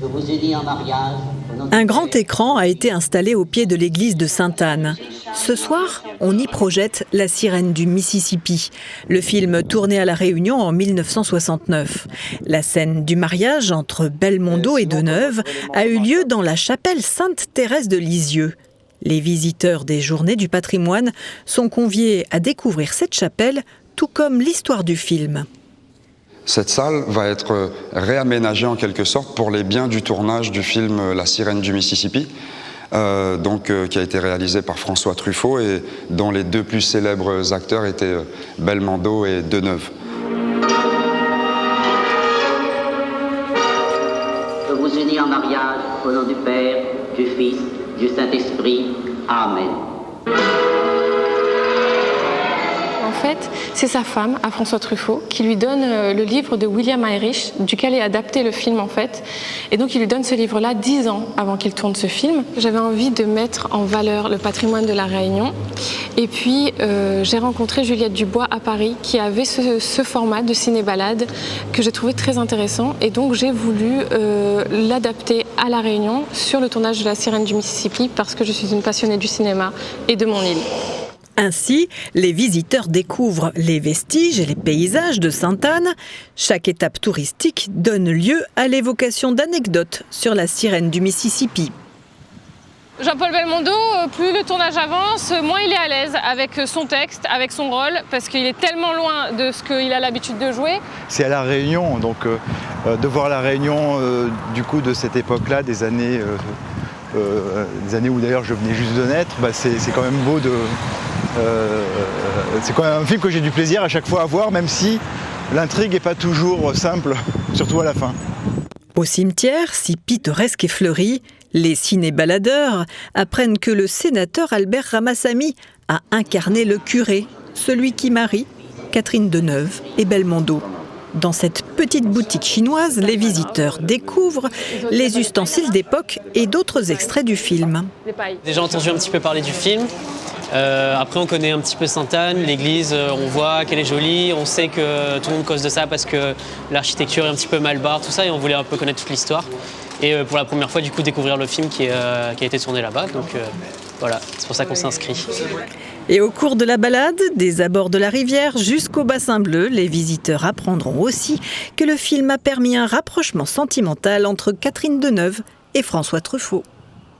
Je vous unis en mariage. Un grand écran a été installé au pied de l'église de Sainte-Anne. Ce soir, on y projette La Sirène du Mississippi, le film tourné à La Réunion en 1969. La scène du mariage entre Belmondo et Deneuve a eu lieu dans la chapelle Sainte-Thérèse de Lisieux. Les visiteurs des Journées du patrimoine sont conviés à découvrir cette chapelle, tout comme l'histoire du film. Cette salle va être réaménagée en quelque sorte pour les biens du tournage du film La Sirène du Mississippi, qui a été réalisé par François Truffaut et dont les deux plus célèbres acteurs étaient Belmondo et Deneuve. Je vous unis en mariage au nom du Père, du Fils, du Saint-Esprit. Amen. En fait, c'est sa femme, à François Truffaut, qui lui donne le livre de William Irish, duquel est adapté le film en fait. Et donc il lui donne ce livre-là 10 ans avant qu'il tourne ce film. J'avais envie de mettre en valeur le patrimoine de La Réunion. Et puis j'ai rencontré Juliette Dubois à Paris, qui avait ce format de ciné-balade que j'ai trouvé très intéressant. Et donc j'ai voulu l'adapter à La Réunion sur le tournage de La Sirène du Mississippi, parce que je suis une passionnée du cinéma et de mon île. Ainsi, les visiteurs découvrent les vestiges et les paysages de Sainte-Anne. Chaque étape touristique donne lieu à l'évocation d'anecdotes sur la Sirène du Mississippi. Jean-Paul Belmondo, plus le tournage avance, moins il est à l'aise avec son texte, avec son rôle, parce qu'il est tellement loin de ce qu'il a l'habitude de jouer. C'est à La Réunion, donc de voir La Réunion du coup de cette époque-là, des années où d'ailleurs je venais juste de naître, c'est quand même beau de... c'est quand même un film que j'ai du plaisir à chaque fois à voir, même si l'intrigue n'est pas toujours simple, surtout à la fin. Au cimetière, si pittoresque et fleuri, les ciné-baladeurs apprennent que le sénateur Albert Ramassamy a incarné le curé, celui qui marie Catherine Deneuve et Belmondo. Dans cette petite boutique chinoise, les visiteurs découvrent les ustensiles d'époque et d'autres extraits du film. Déjà entendu un petit peu parler du film. Après on connaît un petit peu Sainte-Anne, l'église, on voit qu'elle est jolie, on sait que tout le monde cause de ça parce que l'architecture est un petit peu mal barre, tout ça, et on voulait un peu connaître toute l'histoire. Et pour la première fois du coup découvrir le film qui a été tourné là-bas, donc voilà, c'est pour ça qu'on s'est inscrit. Et au cours de la balade, des abords de la rivière jusqu'au bassin bleu, les visiteurs apprendront aussi que le film a permis un rapprochement sentimental entre Catherine Deneuve et François Truffaut.